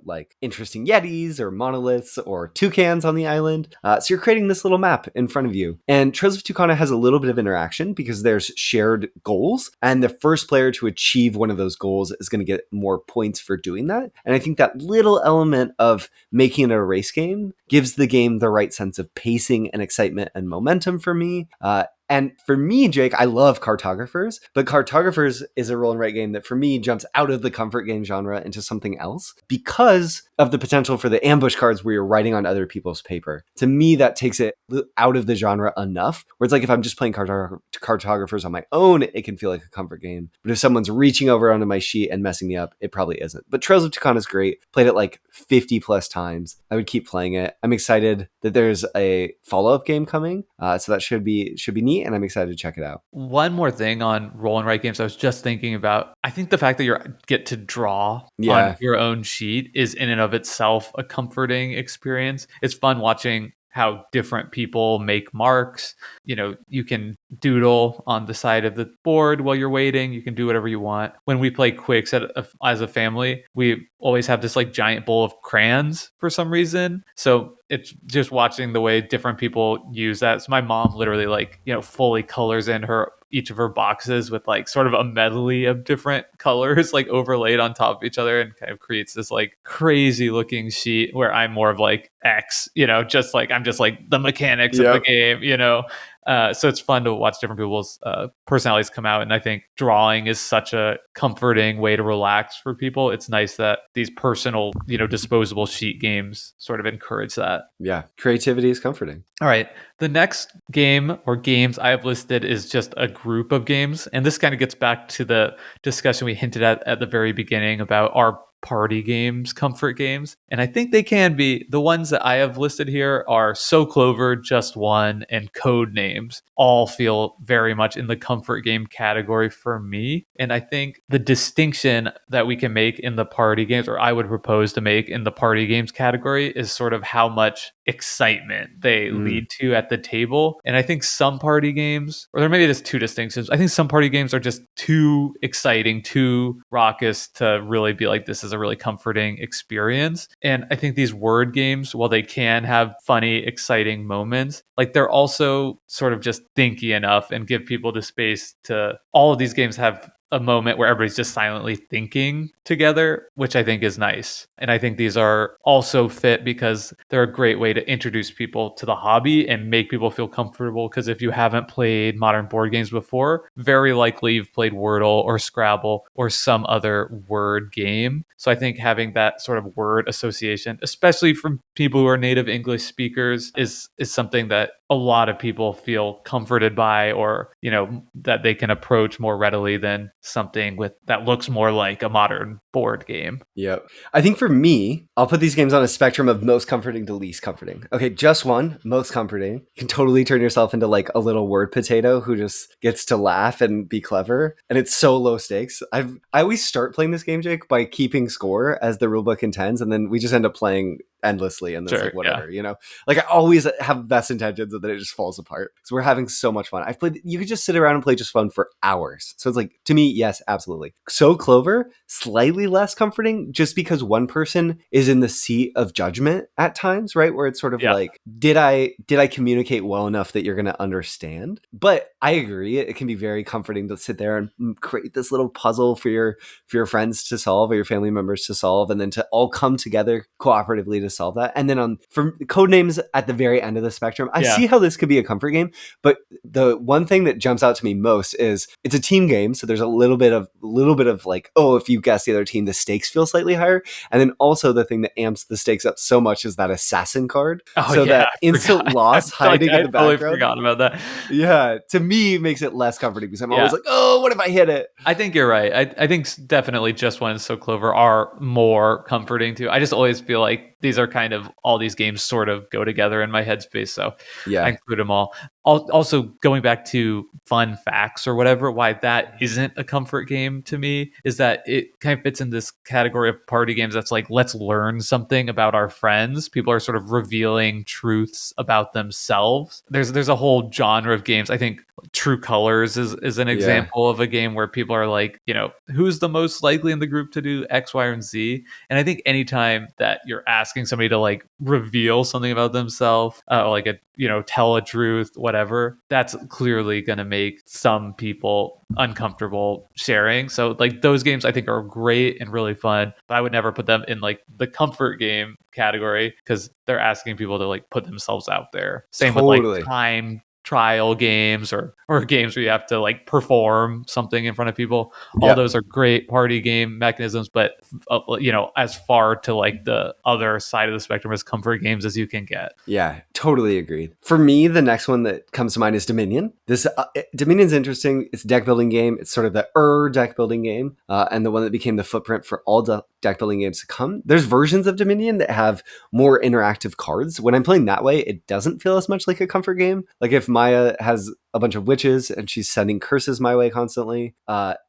like interesting yetis or monoliths or toucans on the island. So you're creating this little map in front of you. And Trails of Tucana has a little bit of interaction because there's shared goals, and the first player to achieve one of those goals is going to get more points for doing that. And I think that little element of making it a race game gives the game the right sense of pacing and excitement and momentum for me. And for me, Jake, I love Cartographers, but Cartographers is a roll and write game that for me jumps out of the comfort game genre into something else because of the potential for the ambush cards where you're writing on other people's paper. To me, that takes it out of the genre enough, where it's like if I'm just playing Cartographers on my own, it can feel like a comfort game. But if someone's reaching over onto my sheet and messing me up, it probably isn't. But Trails of Tucana is great. Played it like 50 plus times. I would keep playing it. I'm excited that there's a follow-up game coming. So that should be neat, and I'm excited to check it out. One more thing on roll and write games I was just thinking about. I think the fact that you get to draw on your own sheet is in and of itself a comforting experience. It's fun watching how different people make marks. You know, you can doodle on the side of the board while you're waiting. You can do whatever you want. When we play Qwixx as a family, we always have this like giant bowl of crayons for some reason. So it's just watching the way different people use that. So my mom literally like, you know, fully colors in each of her boxes with like sort of a medley of different colors like overlaid on top of each other, and kind of creates this like crazy looking sheet where I'm more of like X, you know, just like I'm just like the mechanics of the game, you know. So it's fun to watch different people's personalities come out. And I think drawing is such a comforting way to relax for people. It's nice that these personal, you know, disposable sheet games sort of encourage that. Yeah, creativity is comforting. All right. The next game or games I have listed is just a group of games. And this kind of gets back to the discussion we hinted at the very beginning about our party games, comfort games. And I think they can be. The ones that I have listed here are So Clover, Just One, and Codenames. All feel very much in the comfort game category for me. And I think the distinction that we can make in the party games, or I would propose to make in the party games category, is sort of how much excitement they lead to at the table. And I think some party games, or there maybe there's two distinctions. I think some party games are just too exciting, too raucous to really be like, this is a really comforting experience. And I think these word games, while they can have funny, exciting moments, like they're also sort of just thinky enough and give people the space to, all of these games have a moment where everybody's just silently thinking together, which I think is nice. And I think these are also fit because they're a great way to introduce people to the hobby and make people feel comfortable. Because if you haven't played modern board games before, very likely you've played Wordle or Scrabble or some other word game. So I think having that sort of word association, especially from people who are native English speakers, is something that a lot of people feel comforted by, or, you know, that they can approach more readily than something that looks more like a modern board game. Yep. I think for me, I'll put these games on a spectrum of most comforting to least comforting. Okay, Just One, most comforting. You can totally turn yourself into like a little word potato who just gets to laugh and be clever. And it's so low stakes. I always start playing this game, Jake, by keeping score as the rulebook intends, and then we just end up playing endlessly, and then like whatever, you know, like I always have best intentions and then it just falls apart. So we're having so much fun. You could just sit around and play Just Fun for hours. So it's like, to me, yes, absolutely. So Clover, slightly less comforting just because one person is in the seat of judgment at times, right? Where it's sort of like, did I communicate well enough that you're going to understand? But I agree, it can be very comforting to sit there and create this little puzzle for your friends to solve, or your family members to solve, and then to all come together cooperatively to solve that. And then for Codenames at the very end of the spectrum, I see how this could be a comfort game, but the one thing that jumps out to me most is it's a team game, so there's a little bit of like, oh, if you guess the other team, the stakes feel slightly higher. And then also the thing that amps the stakes up so much is that assassin card. That instant loss hiding in the background. I totally forgot about that. Yeah, to me makes it less comforting because I'm always like, oh, what if I hit it? I think you're right. I think definitely Just One and So Clover are more comforting too. I just always feel like these are kind of all these games sort of go together in my headspace. So I Yeah. include them all. Also, going back to fun facts or whatever, why that isn't a comfort game to me is that it kind of fits in this category of party games that's like, let's learn something about our friends. People are sort of revealing truths about themselves. There's a whole genre of games. I think True Colors is an Yeah. example of a game where people are like, who's the most likely in the group to do X, Y, and Z? And I think anytime that you're asking somebody to like reveal something about themselves, like tell a truth, whatever, that's clearly going to make some people uncomfortable sharing. So like those games I think are great and really fun, but I would never put them in like the comfort game category because they're asking people to like put themselves out there. Same with like Totally. time trial games or games where you have to like perform something in front of people. All Yeah. those are great party game mechanisms, but as far to like the other side of the spectrum as comfort games as you can get. Yeah, totally agreed. For me, the next one that comes to mind is Dominion. Dominion's interesting. It's a deck building game. It's sort of the deck building game, and the one that became the footprint for all deck building games to come. There's versions of Dominion that have more interactive cards. When I'm playing that way, it doesn't feel as much like a comfort game. Like if Maya has a bunch of witches and she's sending curses my way constantly,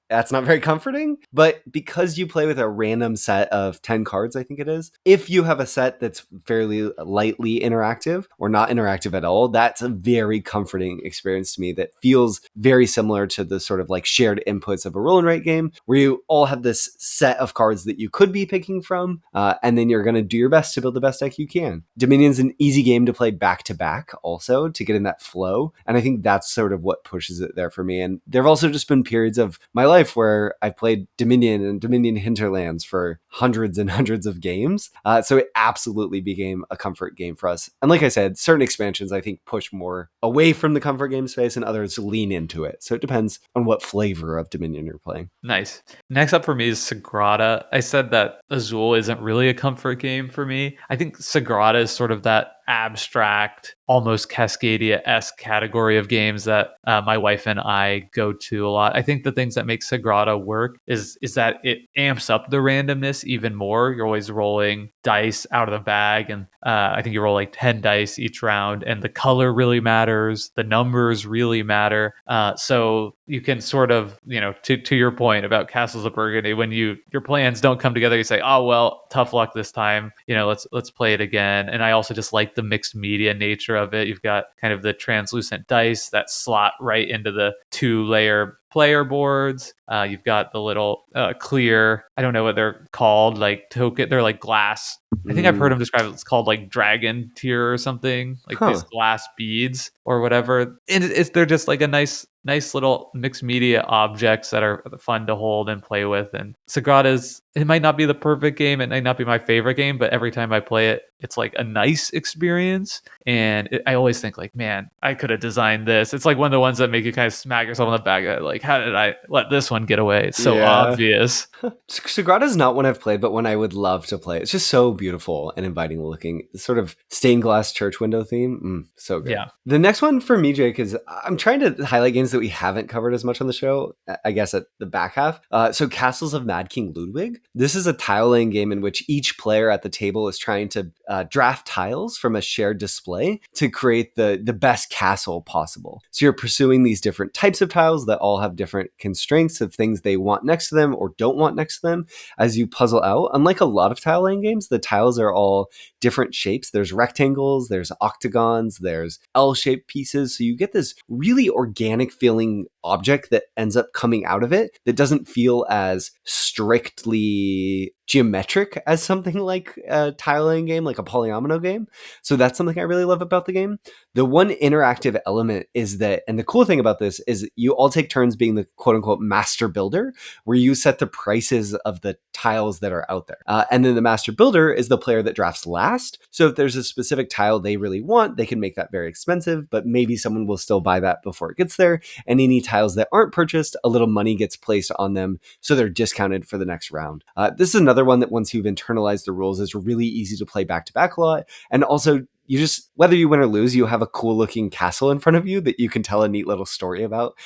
that's not very comforting. But because you play with a random set of 10 cards, I think it is, if you have a set that's fairly lightly interactive or not interactive at all, that's a very comforting experience to me that feels very similar to the sort of like shared inputs of a roll and write game where you all have this set of cards that you could be picking from, and then you're going to do your best to build the best deck you can. Dominion's an easy game to play back to back also to get in that flow. And I think that's sort of what pushes it there for me. And there have also just been periods of my life where I've played Dominion and Dominion Hinterlands for hundreds and hundreds of games. So it absolutely became a comfort game for us. And like I said, certain expansions I think push more away from the comfort game space and others lean into it. So it depends on what flavor of Dominion you're playing. Nice. Next up for me is Sagrada. I said that Azul isn't really a comfort game for me. I think Sagrada is sort of that abstract, almost Cascadia-esque category of games that my wife and I go to a lot. I think the things that make Sagrada work is that it amps up the randomness even more. You're always rolling dice out of the bag, and I think you roll like 10 dice each round, and the color really matters. The numbers really matter. So you can sort of, to your point about Castles of Burgundy, when your plans don't come together, you say, oh, well, tough luck this time. Let's play it again. And I also just like the mixed media nature of it. You've got kind of the translucent dice that slot right into the 2-layer player boards. You've got the little clear, I don't know what they're called, like token. They're like glass. I think I've heard them describe it. It's called like dragon tier or something, like these glass beads or whatever. And they're just like a nice little mixed media objects that are fun to hold and play with. And Sagrada's, it might not be the perfect game. It might not be my favorite game, but every time I play it, it's like a nice experience. And I always think like, man, I could have designed this. It's like one of the ones that make you kind of smack yourself on the back. Like, how did I let this one get away? It's so obvious. Sagrada is not one I've played, but one I would love to play. It's just so beautiful and inviting looking. Sort of stained glass church window theme. So good. Yeah. The next one for me, Jake, is I'm trying to highlight games that we haven't covered as much on the show, I guess at the back half. So Castles of Mad King Ludwig. This is a tile laying game in which each player at the table is trying to draft tiles from a shared display to create the best castle possible. So you're pursuing these different types of tiles that all have different constraints of things they want next to them or don't want next to them as you puzzle out. Unlike a lot of tile laying games, the tiles are all different shapes. There's rectangles, there's octagons, there's L-shaped pieces. So you get this really organic feeling object that ends up coming out of it that doesn't feel as strictly geometric as something like a tiling game, like a polyomino game. So that's something I really love about the game. The one interactive element is that, and the cool thing about this is you all take turns being the quote unquote master builder, where you set the prices of the tiles that are out there. And then the master builder is the player that drafts last. So if there's a specific tile they really want, they can make that very expensive, but maybe someone will still buy that before it gets there. And any tiles that aren't purchased, a little money gets placed on them, so they're discounted for the next round. This is another one that once you've internalized the rules is really easy to play back to back a lot, and also you just, whether you win or lose, you have a cool looking castle in front of you that you can tell a neat little story about.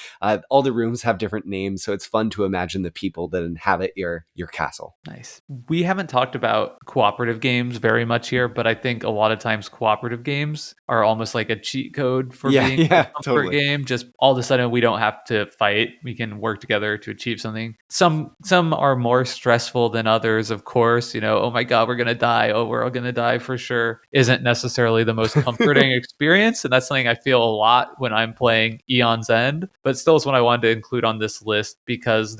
All the rooms have different names, so it's fun to imagine the people that inhabit your castle. Nice. We haven't talked about cooperative games very much here, but I think a lot of times cooperative games are almost like a cheat code for being a comfort totally. game. Just all of a sudden we don't have to fight. We can work together to achieve something. Some are more stressful than others, of course. Oh my God, we're gonna die. Oh, we're all gonna die for sure. Isn't necessarily the most comforting experience. And that's something I feel a lot when I'm playing Aeon's End, but still is one I wanted to include on this list because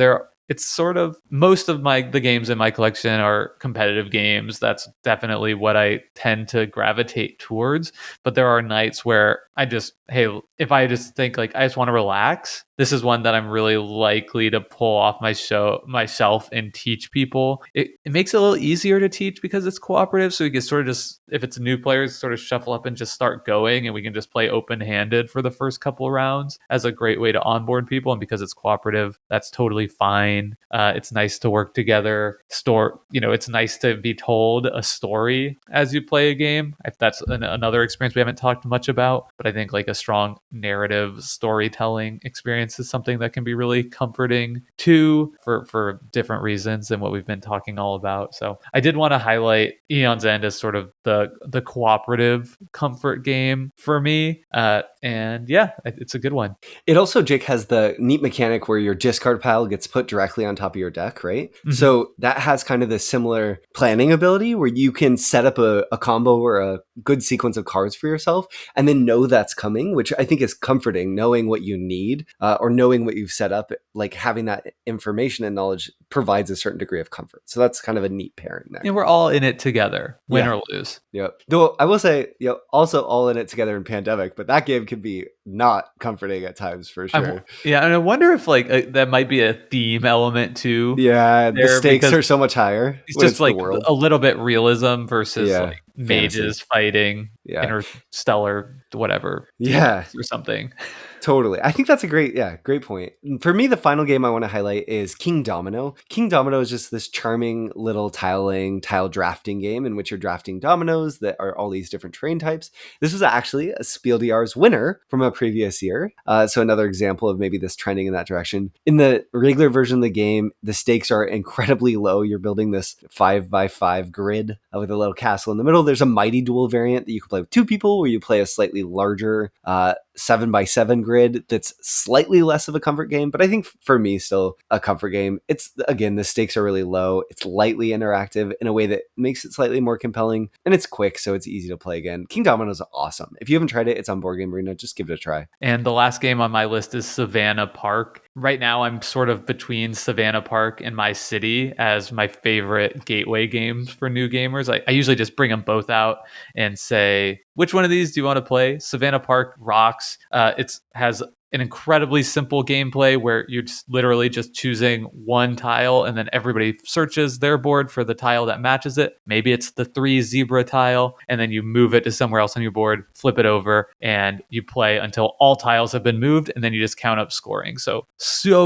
it's sort of most of the games in my collection are competitive games. That's definitely what I tend to gravitate towards. But there are nights where if I just think like I just want to relax, this is one that I'm really likely to pull off myself and teach people. It makes it a little easier to teach because it's cooperative. So you can sort of just, if it's new players, sort of shuffle up and just start going, and we can just play open-handed for the first couple of rounds as a great way to onboard people. And because it's cooperative, that's totally fine. It's nice to work together. It's nice to be told a story as you play a game. If that's another experience we haven't talked much about, but I think like a strong narrative storytelling experience is something that can be really comforting too for different reasons than what we've been talking all about. So I did want to highlight Aeon's End as sort of the cooperative comfort game for me. And yeah, it's a good one. It also, Jake, has the neat mechanic where your discard pile gets put directly on top of your deck, right? Mm-hmm. So that has kind of the similar planning ability where you can set up a combo or a good sequence of cards for yourself and then know that's coming, which I think is comforting, knowing what you need or knowing what you've set up. Like having that information and knowledge provides a certain degree of comfort. So that's kind of a neat pairing there. And we're all in it together, win or lose. Yep. Though I will say, also all in it together in Pandemic, but that game can be not comforting at times for sure. And I wonder if like that might be a theme element too. Yeah, the stakes are so much higher. It's just like a little bit realism versus like mages fighting interstellar whatever or something. Totally. I think that's a great point. For me, the final game I want to highlight is Kingdomino. Kingdomino is just this charming little tile drafting game in which you're drafting dominoes that are all these different terrain types. This was actually a Spiel des Jahres winner from a previous year. So another example of maybe this trending in that direction. In the regular version of the game, the stakes are incredibly low. You're building this 5x5 grid with a little castle in the middle. There's a Mighty Duel variant that you can play with two people where you play a slightly larger 7x7 grid that's slightly less of a comfort game, but I think for me still a comfort game. It's, again, the stakes are really low. It's lightly interactive in a way that makes it slightly more compelling, and it's quick, so it's easy to play again. Kingdomino is awesome. If you haven't tried it, it's on Board Game Arena. Just give it a try. And the last game on my list is Savannah Park. Right now, I'm sort of between Savannah Park and My City as my favorite gateway games for new gamers. I usually just bring them both out and say, which one of these do you want to play? Savannah Park rocks. It has an incredibly simple gameplay where you're literally just choosing one tile and then everybody searches their board for the tile that matches it. Maybe it's the 3 zebra tile, and then you move it to somewhere else on your board, flip it over, and you play until all tiles have been moved, and then you just count up scoring. So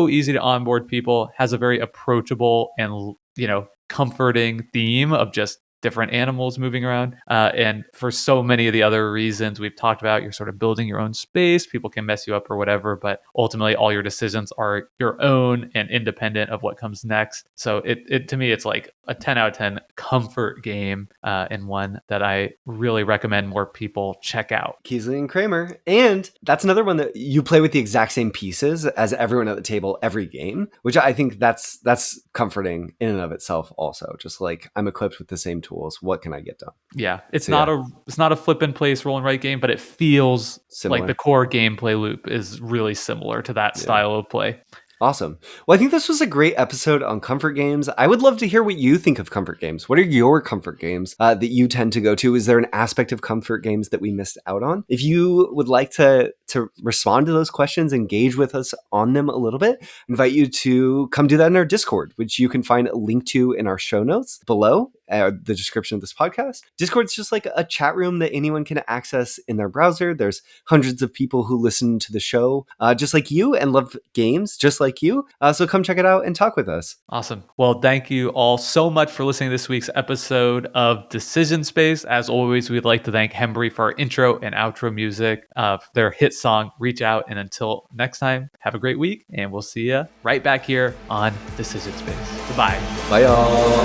easy to onboard people, has a very approachable and comforting theme of just different animals moving around. And for so many of the other reasons we've talked about, you're sort of building your own space. People can mess you up or whatever, but ultimately all your decisions are your own and independent of what comes next. So it to me, it's like a 10 out of 10 comfort game and one that I really recommend more people check out. Keesley and Kramer. And that's another one that you play with the exact same pieces as everyone at the table every game, which I think that's comforting in and of itself also. Just like I'm equipped with the same tools. What can I get done? Yeah, it's not a flip and place roll and write game, but it feels similar. Like the core gameplay loop is really similar to that style of play. Awesome. Well, I think this was a great episode on comfort games. I would love to hear what you think of comfort games. What are your comfort games that you tend to go to? Is there an aspect of comfort games that we missed out on? If you would like to respond to those questions, engage with us on them a little bit, I invite you to come do that in our Discord, which you can find a link to in our show notes below. the description of this podcast. Discord's just like a chat room that anyone can access in their browser. There's hundreds of people who listen to the show just like you and love games just like you. So come check it out and talk with us. Awesome. Well, thank you all so much for listening to this week's episode of Decision Space. As always, we'd like to thank Hembry for our intro and outro music of their hit song, Reach Out. And until next time, have a great week, and we'll see you right back here on Decision Space. Goodbye. Bye, y'all.